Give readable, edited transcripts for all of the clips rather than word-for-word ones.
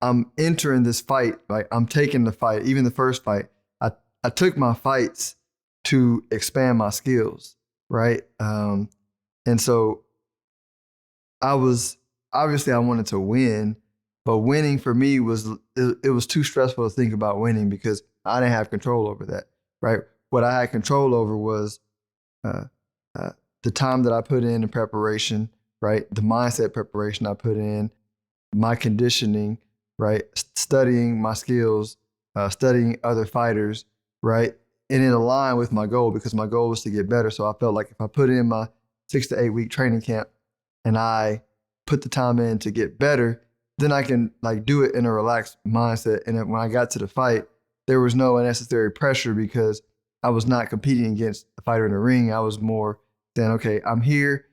I'm entering this fight, like I'm taking the fight, even the first fight. I took my fights to expand my skills, right? And so I wanted to win, but winning for me it was too stressful to think about winning because I didn't have control over that, right? What I had control over was uh, the time that I put in preparation, right? The mindset preparation I put in, my conditioning, right? Studying my skills, studying other fighters, right? And it aligned with my goal because my goal was to get better. So I felt like if I put in my 6 to 8 week training camp and I put the time in to get better, then I can like do it in a relaxed mindset. And then when I got to the fight, there was no unnecessary pressure because I was not competing against a fighter in the ring. I was more saying, okay, I'm here.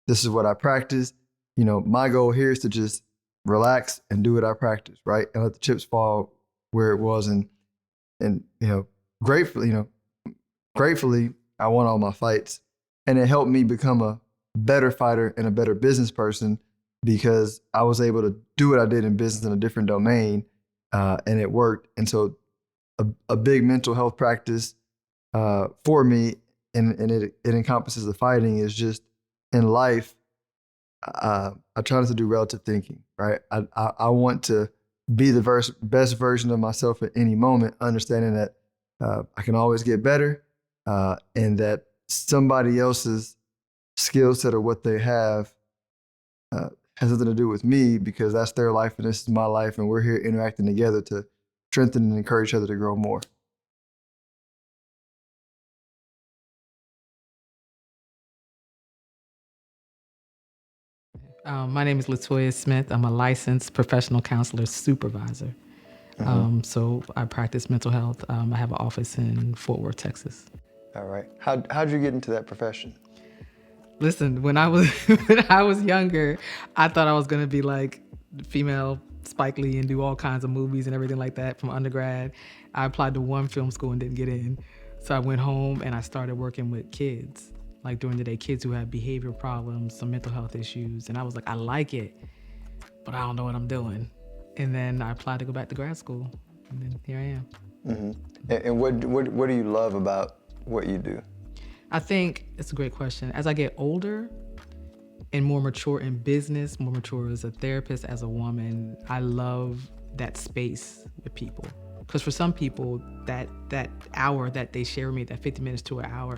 This is what I practice. You know, my goal here is to just relax and do what I practice, right? And let the chips fall where it was. And gratefully, I won all my fights. And it helped me become a better fighter and a better business person because I was able to do what I did in business in a different domain, and it worked. And so a big mental health practice for me, and it encompasses the fighting, is just in life, I try not to do relative thinking, right? I want to be the best version of myself at any moment, understanding that I can always get better, and that somebody else's skill set or what they have has nothing to do with me because that's their life and this is my life, and we're here interacting together to strengthen and encourage each other to grow more. My name is Latoya Smith. I'm a licensed professional counselor supervisor. So I practice mental health. I have an office in Fort Worth, Texas. All right. How'd you get into that profession? Listen, when I was when I was younger, I thought I was gonna be like female Spike Lee and do all kinds of movies and everything like that from undergrad. I applied to one film school and didn't get in. So I went home and I started working with kids, like during the day, kids who have behavioral problems, some mental health issues. And I was like, I like it, but I don't know what I'm doing. And then I applied to go back to grad school, and then here I am. Mm-hmm. And what do you love about what you do? I think it's a great question. As I get older and more mature in business, more mature as a therapist, as a woman, I love that space with people. Because for some people, that hour that they share with me, that 50 minutes to an hour,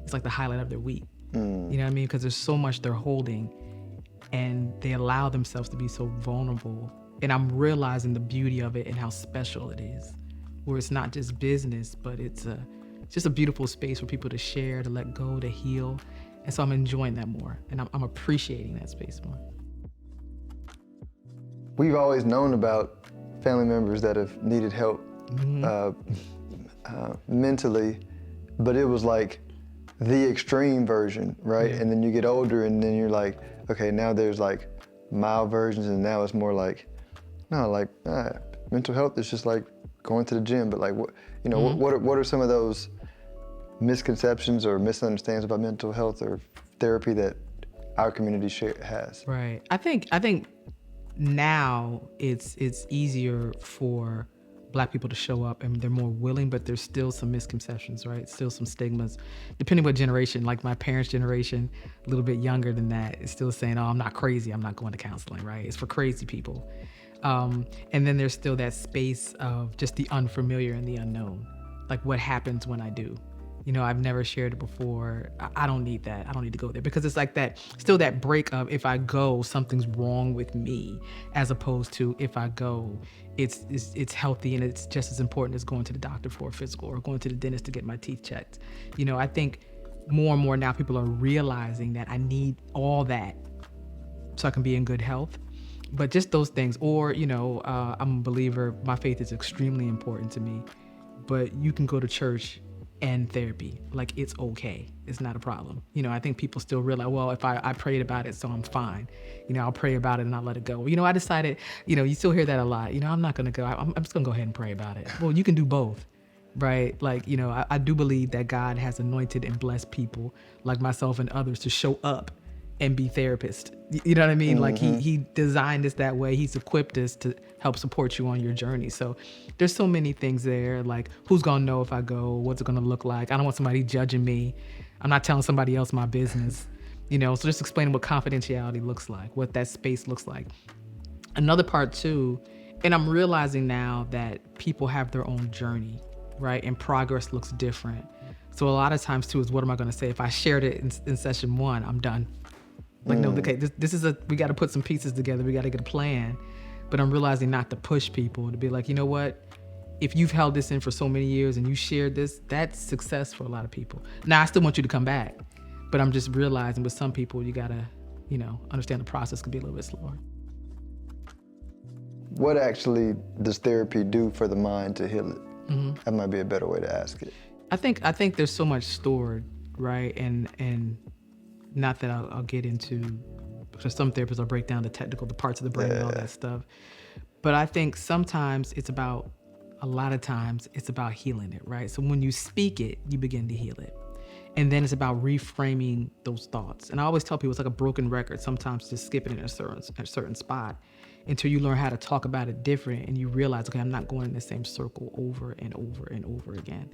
is like the highlight of their week. You know what I mean? Because there's so much they're holding, and they allow themselves to be so vulnerable. And I'm realizing the beauty of it and how special it is, where it's not just business, but it's just a beautiful space for people to share, to let go, to heal. And so I'm enjoying that more, and I'm appreciating that space more. We've always known about family members that have needed help mentally, but it was like the extreme version, right? Yeah. And then you get older and then you're like, okay, now there's like mild versions, and now it's more like, no, like mental health is just like going to the gym, but like, what are some of those misconceptions or misunderstandings about mental health or therapy that our community has? Right. I think now it's easier for Black people to show up, and they're more willing, but there's still some misconceptions, right? Still some stigmas, depending what generation. Like my parents' generation, a little bit younger than that, is still saying, oh, I'm not crazy, I'm not going to counseling, right? It's for crazy people. And then there's still that space of just the unfamiliar and the unknown. Like what happens when I do? I've never shared it before. I don't need that. I don't need to go there, because it's like that, still that break of, if I go, something's wrong with me, as opposed to if I go, it's healthy and it's just as important as going to the doctor for a physical or going to the dentist to get my teeth checked. I think more and more now people are realizing that I need all that so I can be in good health. But just those things, or, I'm a believer, my faith is extremely important to me, but you can go to church and therapy, like it's okay, it's not a problem. I think people still realize, well, if I prayed about it, so I'm fine. I'll pray about it and I'll let it go. I decided, you still hear that a lot. I'm not gonna go, I'm just gonna go ahead and pray about it. Well, you can do both, right? Like, I do believe that God has anointed and blessed people like myself and others to show up and be therapist. You know what I mean? Like he designed us that way. He's equipped us to help support you on your journey. So there's so many things there. Like, who's gonna know if I go? What's it gonna look like? I don't want somebody judging me. I'm not telling somebody else my business. So just explaining what confidentiality looks like, what that space looks like. Another part too, and I'm realizing now that people have their own journey, right? And progress looks different. So a lot of times too is, what am I going to say? If I shared it in session 1, I'm done. Like, no, okay, this is we got to put some pieces together. We got to get a plan. But I'm realizing not to push people, to be like, you know what? If you've held this in for so many years and you shared this, that's success for a lot of people. Now, I still want you to come back, but I'm just realizing with some people, you got to, understand the process could be a little bit slower. What actually does therapy do for the mind to heal it? That might be a better way to ask it. I think there's so much stored, right? And not that I'll get into, because some therapists will break down the parts of the brain and all that stuff. But I think a lot of times it's about healing it, right? So when you speak it, you begin to heal it. And then it's about reframing those thoughts. And I always tell people it's like a broken record. Sometimes just skip it in a certain spot until you learn how to talk about it different and you realize, okay, I'm not going in the same circle over and over and over again.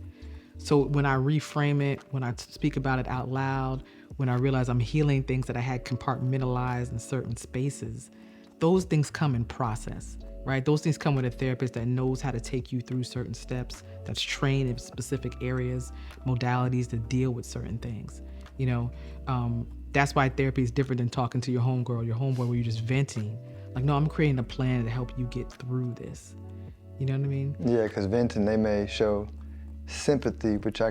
So when I reframe it, when I speak about it out loud, when I realize I'm healing things that I had compartmentalized in certain spaces, those things come in process, right? Those things come with a therapist that knows how to take you through certain steps, that's trained in specific areas, modalities to deal with certain things. That's why therapy is different than talking to your homegirl, your homeboy, where you're just venting. Like, no, I'm creating a plan to help you get through this. You know what I mean? Yeah, because venting, they may show sympathy, which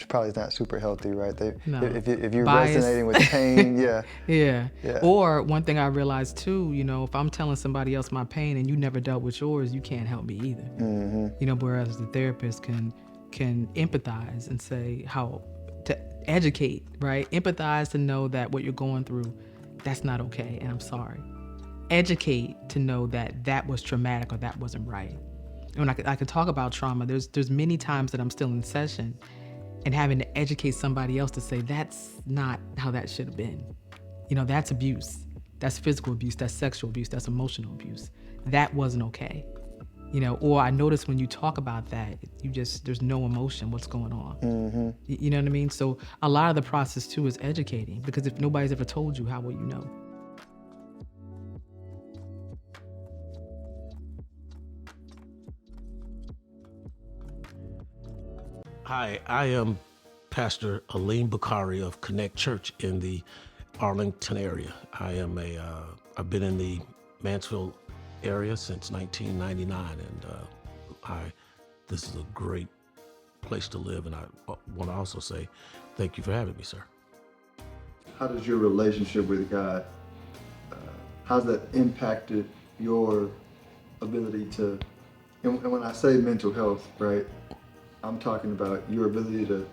probably is not super healthy, right? If you're Bias. resonating with pain, yeah. Or one thing I realized too, if I'm telling somebody else my pain and you never dealt with yours, you can't help me either. Whereas the therapist can empathize and say how to educate, right? Empathize to know that what you're going through, that's not okay, and I'm sorry. Educate to know that was traumatic or that wasn't right. And I could talk about trauma. There's many times that I'm still in session and having to educate somebody else to say, that's not how that should have been. That's abuse. That's physical abuse. That's sexual abuse. That's emotional abuse. That wasn't okay. Or I notice when you talk about that, there's no emotion. What's going on? You know what I mean? So a lot of the process too is educating, because if nobody's ever told you, how will you know? Hi, I am Pastor Aleem Bakari of Connect Church in the Arlington area. I've been in the Mansfield area since 1999, and this is a great place to live. And I want to also say thank you for having me, sir. How does your relationship with God, how's that impacted your ability to, and when I say mental health, right, I'm talking about your ability to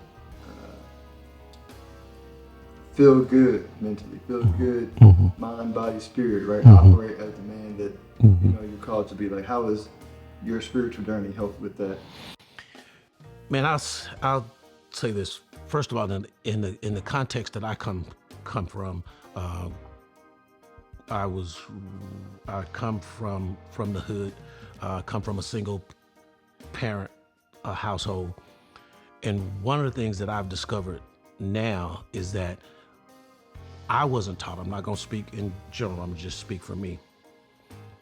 feel good mentally, feel good mind, body, spirit, right? Operate as the man that you're called to be. Like, how has your spiritual journey helped with that? Man, I'll say this. First of all, in the context that I come from, I come from the hood, come from a single parent household. And one of the things that I've discovered now is that I wasn't taught. I'm not going to speak in general. I'm going to just speak for me.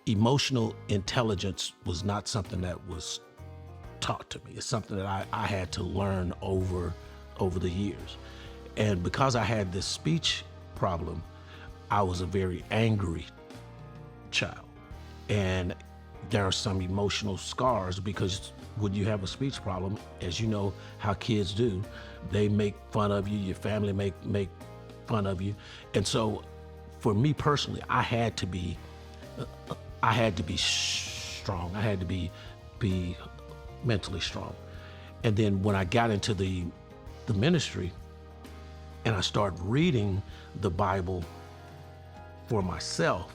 Emotional intelligence was not something that was taught to me. It's something that I had to learn over the years. And because I had this speech problem, I was a very angry child. And there are some emotional scars, because when you have a speech problem, as you know how kids do, they make fun of you, your family make fun of you. And so for me personally, I had to be strong. I had to be mentally strong. And then when I got into the ministry and I started reading the Bible for myself,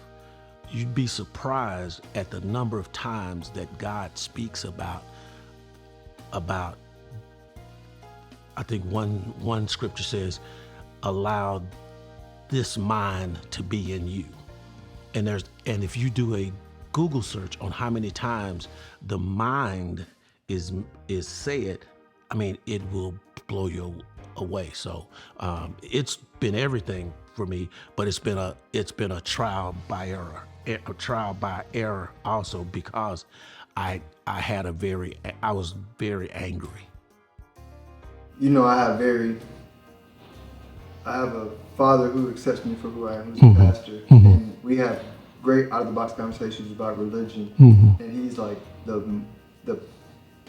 you'd be surprised at the number of times that God speaks about, I think one scripture says, allow this mind to be in you. And if you do a Google search on how many times the mind is said, I mean, it will blow you away. So it's been everything for me, but it's been a trial by error also, because I was very angry. You know, I have a father who accepts me for who I am, who's a pastor, and we have great out-of-the-box conversations about religion. And he's like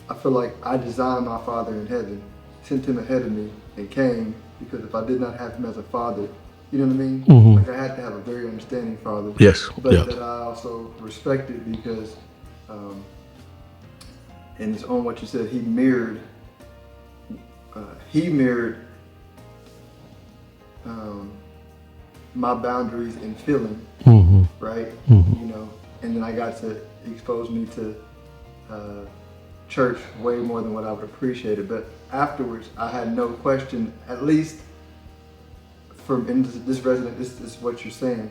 I feel like I designed my father in heaven, sent him ahead of me, and came because if I did not have him as a father, you know what I mean? Like I had to have a very understanding father. Yes. But Yeah. that I also respected because, and it's on what you said, he mirrored my boundaries and feeling, right? You know, and then I got to expose me to church way more than what I would appreciate it. But afterwards, I had no question, at least in this resident, this is what you're saying.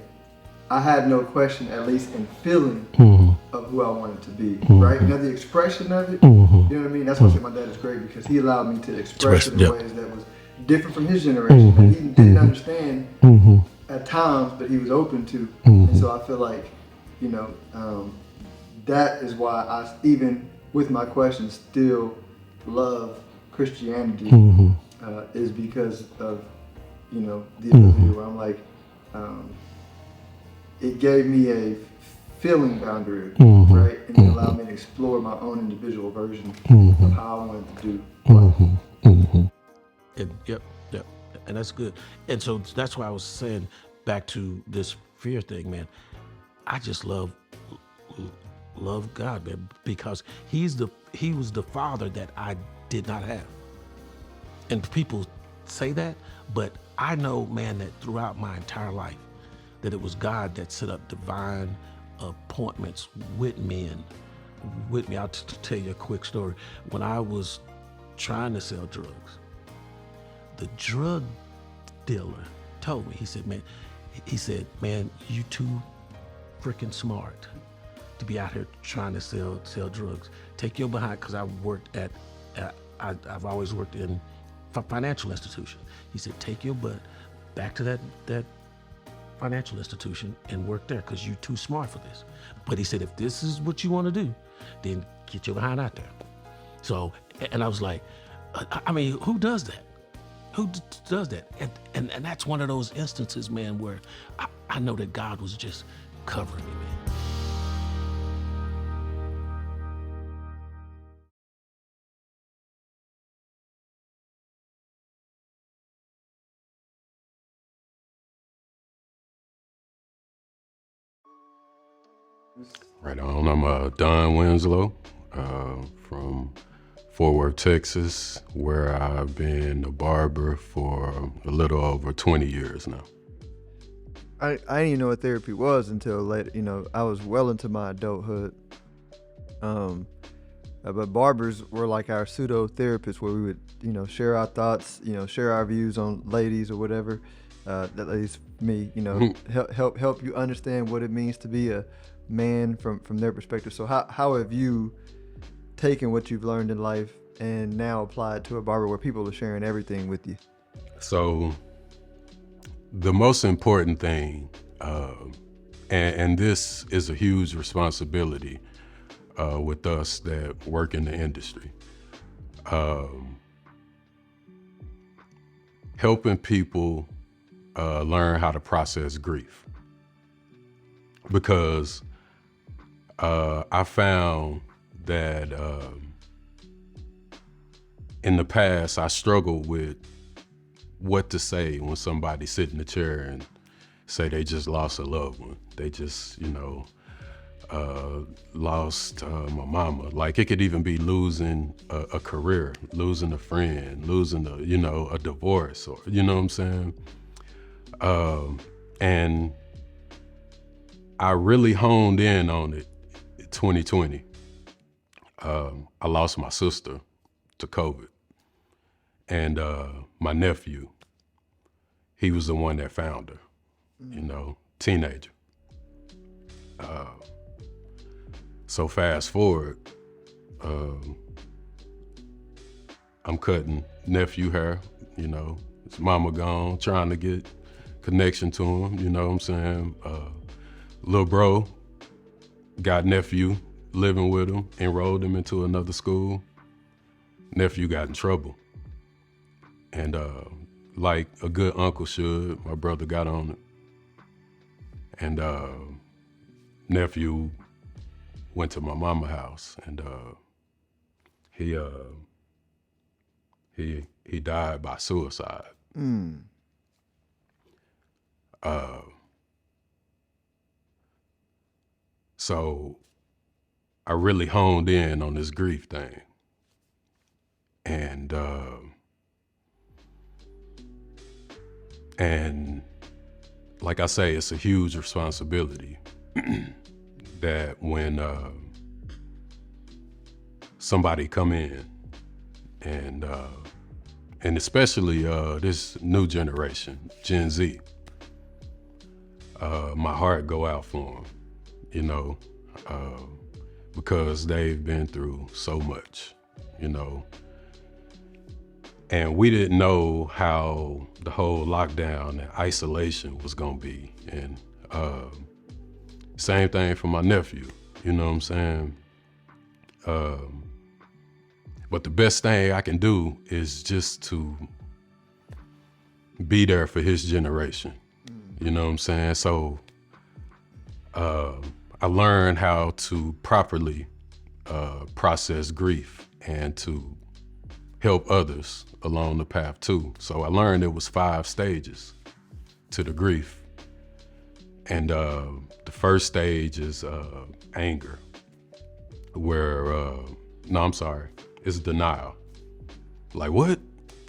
I had no question, at least in feeling of who I wanted to be, right? Now the expression of it, you know what I mean? That's why I say my dad is great, because he allowed me to express it in ways that was different from his generation, that he didn't understand at times, but he was open to. And so I feel like, you know, that is why I, even with my questions, still love Christianity, is because of, you know, the ability where I'm like, it gave me a feeling boundary, right? And it allowed me to explore my own individual version of how I wanted to do life. Yep. And that's good. And so that's why I was saying, back to this fear thing, man, I just love God, man, because he was the father that I did not have. And people say that, but I know, man, that throughout my entire life, that it was God that set up divine appointments with men, with me. I'll tell you a quick story. When I was trying to sell drugs, the drug dealer told me, he said, man, you too freaking smart to be out here trying to sell drugs. Take your behind, because I've always worked in financial institution. He said, take your butt back to that financial institution and work there, because you're too smart for this. But he said, if this is what you want to do, then get your behind out there. So, and I was like, I mean, who does that? Who does that? And that's one of those instances, man, where I know that God was just covering me, man. Right on. I'm Don Winslow from Fort Worth, Texas, where I've been a barber for a little over 20 years now. I didn't even know what therapy was until later. You know, I was well into my adulthood. But barbers were like our pseudo therapists, where we would, you know, share our thoughts, you know, share our views on ladies or whatever. At least me, you know, help you understand what it means to be a man from their perspective. So how have you taken what you've learned in life and now apply it to a barber where people are sharing everything with you? So the most important thing, and this is a huge responsibility with us that work in the industry, helping people learn how to process grief. Because I found that in the past, I struggled with what to say when somebody sit in the chair and say they just lost a loved one. They just, you know, lost my mama. Like, it could even be losing a career, losing a friend, losing a divorce, or, you know what I'm saying? And I really honed in on it in 2020. I lost my sister to COVID, and my nephew, he was the one that found her. you know, teenager. So fast forward, I'm cutting nephew hair, you know, his mama gone, trying to get connection to him, you know what I'm saying? Little bro got nephew living with him, enrolled him into another school. Nephew got in trouble. And like a good uncle should, my brother got on it. And nephew went to my mama's house, and he died by suicide. So I really honed in on this grief thing, and like I say, it's a huge responsibility that when somebody come in and especially this new generation, Gen Z, my heart go out for them, you know, because they've been through so much, you know. And we didn't know how the whole lockdown and isolation was gonna be. And same thing for my nephew, you know what I'm saying? But the best thing I can do is just to be there for his generation, you know what I'm saying? So I learned how to properly process grief and to help others along the path too. So I learned there was 5 stages to the grief. And the first stage is anger, where, no, I'm sorry, it's denial. Like, what?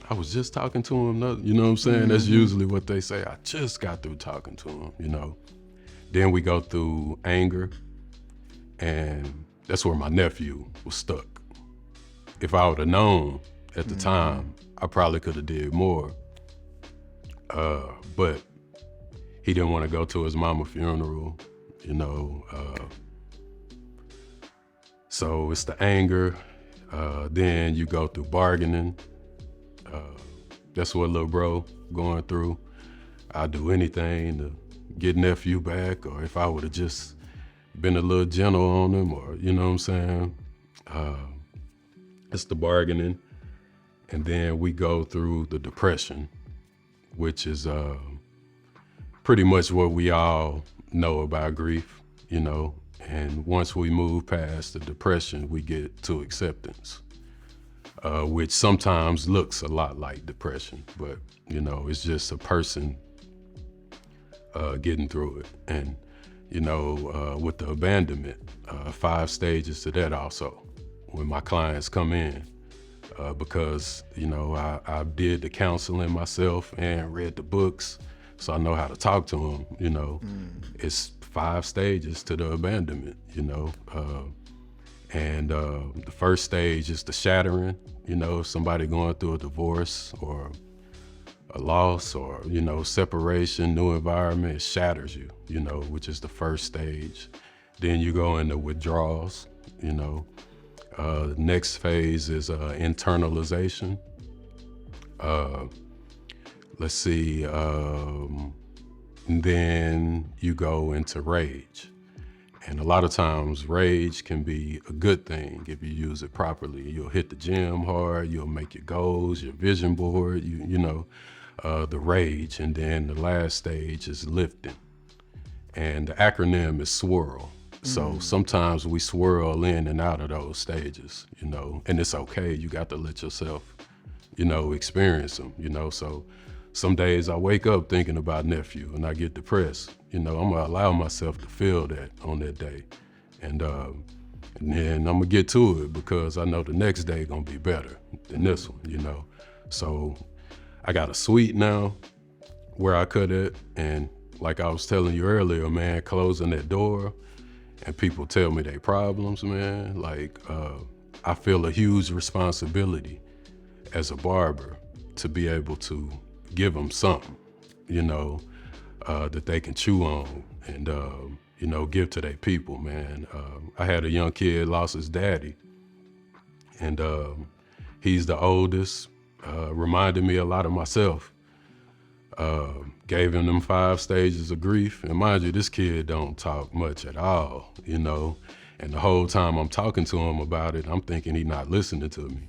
I was just talking to him, you know what I'm saying? That's usually what they say. I just got through talking to him, you know? Then we go through anger, and that's where my nephew was stuck. If I would have known at the time, I probably could have did more. But he didn't want to go to his mama's funeral, you know. So it's the anger. Then you go through bargaining. That's what little bro going through. I'd do anything to get nephew back, or if I would have just been a little gentle on him, or, you know what I'm saying? It's the bargaining. And then we go through the depression, which is pretty much what we all know about grief, you know. And once we move past the depression, we get to acceptance, which sometimes looks a lot like depression, but, you know, it's just a person getting through it. And, you know, with the abandonment, 5 stages to that also, when my clients come in, because, you know, I did the counseling myself and read the books, so I know how to talk to them, you know. It's 5 stages to the abandonment, you know. And the first stage is the shattering, you know, somebody going through a divorce or a loss or, you know, separation, new environment, it shatters you, you know, which is the first stage. Then you go into withdrawals, you know. The next phase is internalization. Let's see, and then you go into rage. And a lot of times rage can be a good thing if you use it properly. You'll hit the gym hard, you'll make your goals, your vision board, you know, the rage. And then the last stage is lifting. And the acronym is swirl. So sometimes we swirl in and out of those stages, you know, and it's okay. You got to let yourself, you know, experience them, you know. So some days I wake up thinking about nephew and I get depressed. You know, I'm gonna allow myself to feel that on that day. And then I'm gonna get to it because I know the next day gonna be better than this one, you know. So I got a suite now where I cut it. And like I was telling you earlier, man, closing that door and people tell me their problems, man, like I feel a huge responsibility as a barber to be able to give them something, you know. that they can chew on and, you know, give to their people, man. I had a young kid lost his daddy, and he's the oldest, reminded me a lot of myself. Gave him them 5 stages of grief. And mind you, this kid don't talk much at all, you know? And the whole time I'm talking to him about it, I'm thinking he not listening to me.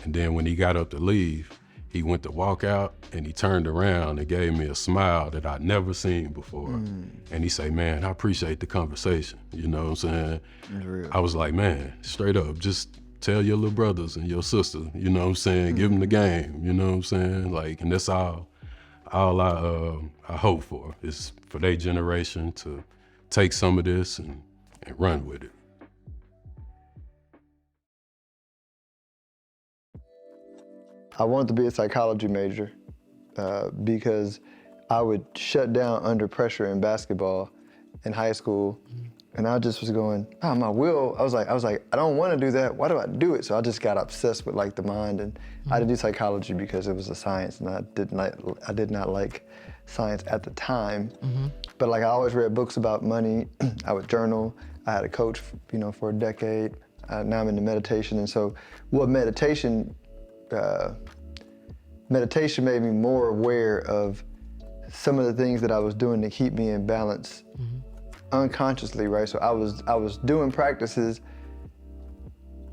And then when he got up to leave, he went to walk out and he turned around and gave me a smile that I'd never seen before. And he say, man, I appreciate the conversation. You know what I'm saying? Real. I was like, man, straight up, just tell your little brothers and your sister, you know what I'm saying? Give them the game, you know what I'm saying? Like, and that's all I hope for is for their generation to take some of this and run with it. I wanted to be a psychology major because I would shut down under pressure in basketball in high school. And I just was going, I was like, I don't want to do that. Why do I do it? So I just got obsessed with like the mind, and I did do psychology because it was a science, and I did not like science at the time. But like I always read books about money. I would journal. I had a coach, you know, for a decade. Now I'm into meditation, and so what meditation made me more aware of some of the things that I was doing to keep me in balance. Unconsciously, right? So I was doing practices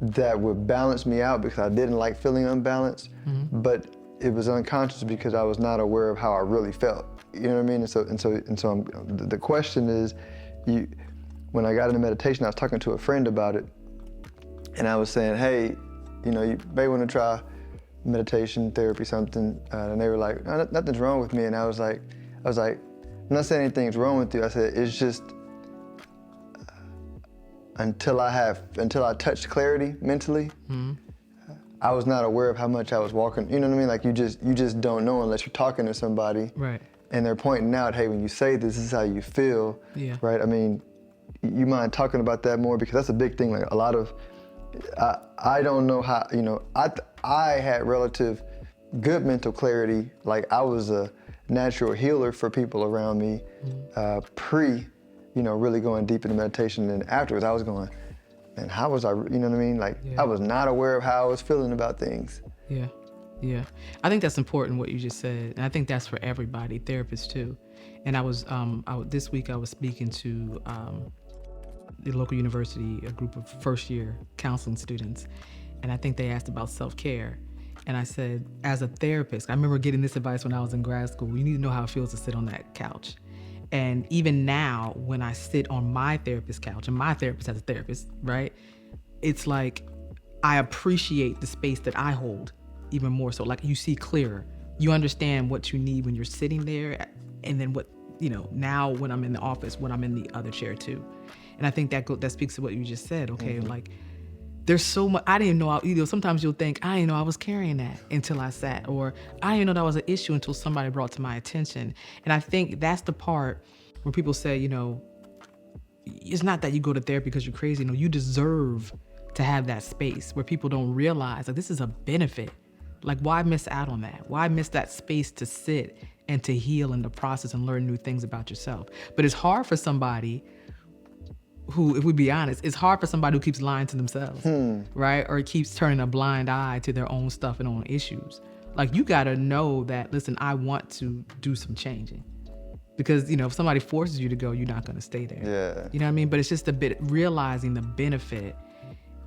that would balance me out because I didn't like feeling unbalanced, but it was unconscious because I was not aware of how I really felt. You know what I mean? And so the question is, when I got into meditation, I was talking to a friend about it, and I was saying, hey, you know, you may want to try meditation, therapy, something, and they were like, no, nothing's wrong with me, and I was like, I'm not saying anything's wrong with you. I said, it's just until I touched clarity mentally, I was not aware of how much I was walking. You know what I mean? Like you just don't know unless you're talking to somebody, Right. And they're pointing out, hey, when you say this is how you feel, Yeah. right? I mean, you mind talking about that more, because that's a big thing. Like a lot of, I don't know how, you know, I had relative good mental clarity. Like I was a natural healer for people around me, you know, really going deep into meditation. And afterwards I was going, man, how was I, you know what I mean? Like I was not aware of how I was feeling about things. Yeah. Yeah. I think that's important what you just said. And I think that's for everybody, therapists too. And this week I was speaking to the local university, a group of first year counseling students. And I think they asked about self-care. And I said, as a therapist, I remember getting this advice when I was in grad school, you need to know how it feels to sit on that couch. And even now, when I sit on my therapist couch, and my therapist has a therapist, right? It's like, I appreciate the space that I hold even more so. Like you see clearer, you understand what you need when you're sitting there, and then what, you know, now when I'm in the office, when I'm in the other chair too. And I think that speaks to what you just said, okay? Like, there's so much, I didn't know, you know, sometimes you'll think, I didn't know I was carrying that until I sat, or I didn't know that was an issue until somebody brought it to my attention. And I think that's the part where people say, you know, it's not that you go to therapy because you're crazy. No, you deserve to have that space where people don't realize, like, this is a benefit. Like, why miss out on that? Why miss that space to sit and to heal in the process and learn new things about yourself? But it's hard for somebody who, if we be honest, it's hard for somebody who keeps lying to themselves, right? Or keeps turning a blind eye to their own stuff and own issues. Like, you gotta know that, listen, I want to do some changing. Because, you know, if somebody forces you to go, you're not gonna stay there. Yeah. You know what I mean? But it's just a bit realizing the benefit,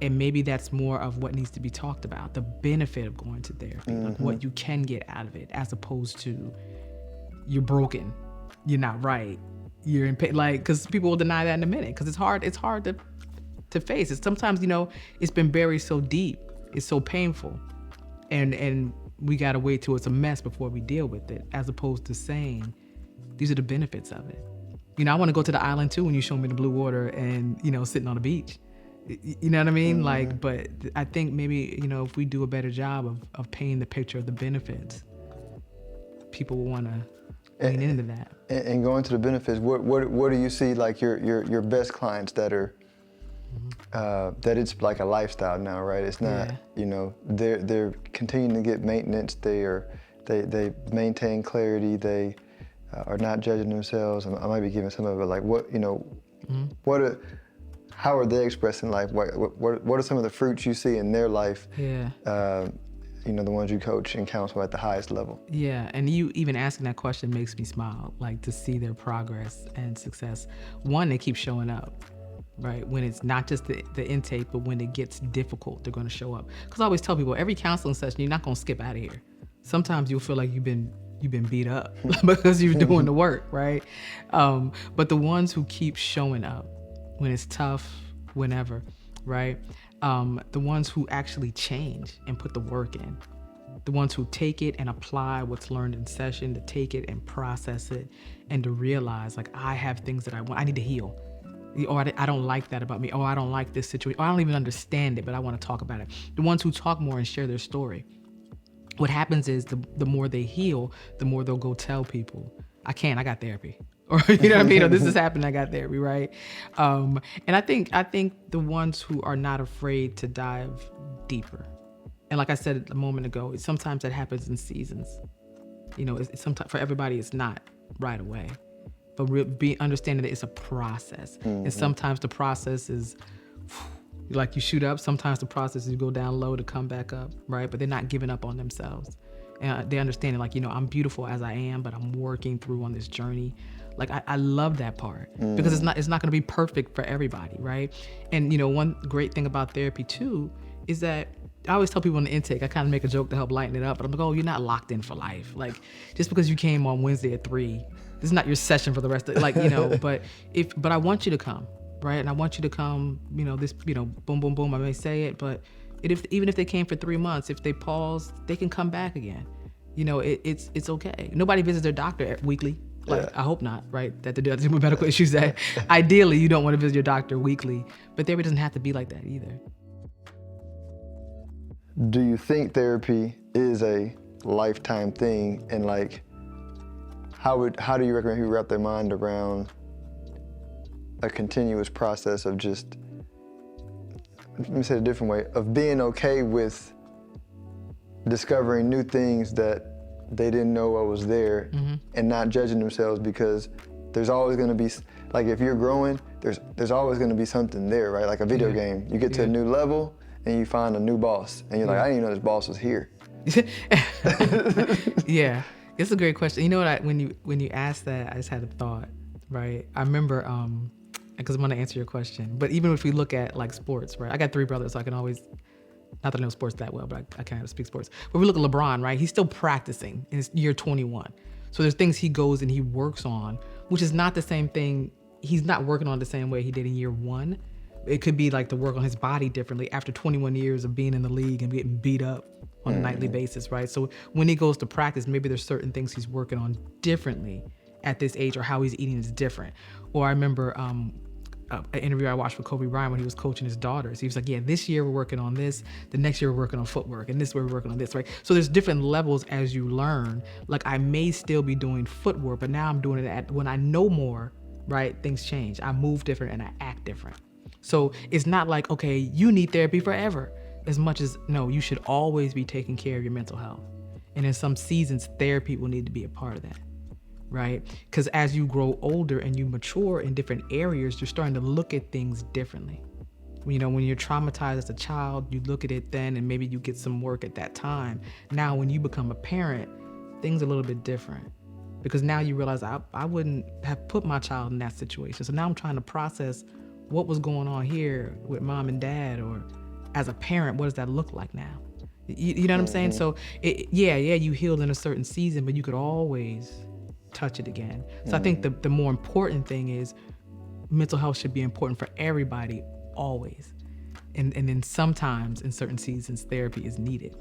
and maybe that's more of what needs to be talked about, the benefit of going to therapy, like what you can get out of it, as opposed to you're broken, you're not right, you're in pain. Like, because people will deny that in a minute, because it's hard to face. It's sometimes, you know, it's been buried so deep, it's so painful, and we gotta wait till it's a mess before we deal with it, as opposed to saying, these are the benefits of it. You know, I want to go to the island too when you show me the blue water and, you know, sitting on the beach. You know what I mean? Like, but I think maybe, you know, if we do a better job of painting the picture of the benefits, people will want to lean into that. And going to the benefits, what do you see like your best clients that are that it's like a lifestyle now, right? It's not, you know, they're continuing to get maintenance. They maintain clarity. They or not judging themselves. I might be giving some of it, like what, how are they expressing life? What are some of the fruits you see in their life? Yeah. The ones you coach and counsel at the highest level. Yeah, and you even asking that question makes me smile, like to see their progress and success. One, they keep showing up, right? When it's not just the intake, but when it gets difficult, they're going to show up. Because I always tell people, every counseling session, you're not going to skip out of here. Sometimes you'll feel like you've been beat up because you're doing the work, right? But the ones who keep showing up when it's tough, whenever, right? The ones who actually change and put the work in, the ones who take it and apply what's learned in session, to take it and process it, and to realize, like, I have things that I need to heal. Or I don't like that about me. Or I don't like this situation. Or I don't even understand it, but I want to talk about it. The ones who talk more and share their story. What happens is the more they heal, the more they'll go tell people, I got therapy. Or, you know what I mean? Or this is happening, I got therapy, right? And I think the ones who are not afraid to dive deeper. And like I said a moment ago, sometimes that happens in seasons. It's sometimes for everybody, it's not right away. But understanding that it's a process. And sometimes the process is like you shoot up. Sometimes the process is you go down low to come back up, right? But they're not giving up on themselves. And they're understanding, like, I'm beautiful as I am, but I'm working through on this journey. Like, I love that part because it's not going to be perfect for everybody, right? And, one great thing about therapy too is that I always tell people in the intake, I kind of make a joke to help lighten it up, but I'm like, oh, you're not locked in for life. Like, just because you came on Wednesday at 3, this is not your session for the rest of it. But I want you to come, right? And I want you to come, boom, boom, boom, I may say it, but even if they came for 3 months, if they pause, they can come back again. It's okay. Nobody visits their doctor weekly. I hope not, right? That they're dealing with medical issues. That ideally you don't want to visit your doctor weekly, but therapy doesn't have to be like that either. Do you think therapy is a lifetime thing? And like, how do you recommend people wrap their mind around a continuous process of just, let me say it a different way, of being okay with discovering new things that they didn't know what was there, and not judging themselves, because there's always going to be, like, if you're growing, there's always going to be something there, right? Like a video game, you get to a new level and you find a new boss, and you're like, I didn't even know this boss was here. Yeah, it's a great question. You know what? When you asked that, I just had a thought, right? I remember, because I'm going to answer your question, but even if we look at like sports, right? I got 3 brothers, so I can always. Not that I know sports that well, but I kind of speak sports. But we look at LeBron, right? He's still practicing in his year 21. So there's things he goes and he works on, which is not the same thing. He's not working on the same way he did in year 1. It could be like to work on his body differently after 21 years of being in the league and getting beat up on a nightly basis, right? So when he goes to practice, maybe there's certain things he's working on differently at this age, or how he's eating is different. Or I remember an interview I watched with Kobe Bryant when he was coaching his daughters. He was like, yeah, this year we're working on this, the next year we're working on footwork, and this year we're working on this, right? So there's different levels as you learn. Like, I may still be doing footwork, but now I'm doing it when I know more, right? Things change. I move different and I act different. So it's not like, okay, you need therapy forever, as much as, no, you should always be taking care of your mental health. And in some seasons, therapy will need to be a part of that. Right? Because as you grow older and you mature in different areas, you're starting to look at things differently. When you're traumatized as a child, you look at it then, and maybe you get some work at that time. Now, when you become a parent, things are a little bit different, because now you realize I wouldn't have put my child in that situation. So now I'm trying to process what was going on here with mom and dad, or as a parent, what does that look like now? You know what I'm saying? So you healed in a certain season, but you could always touch it again. So I think the more important thing is mental health should be important for everybody always. And then sometimes in certain seasons, therapy is needed.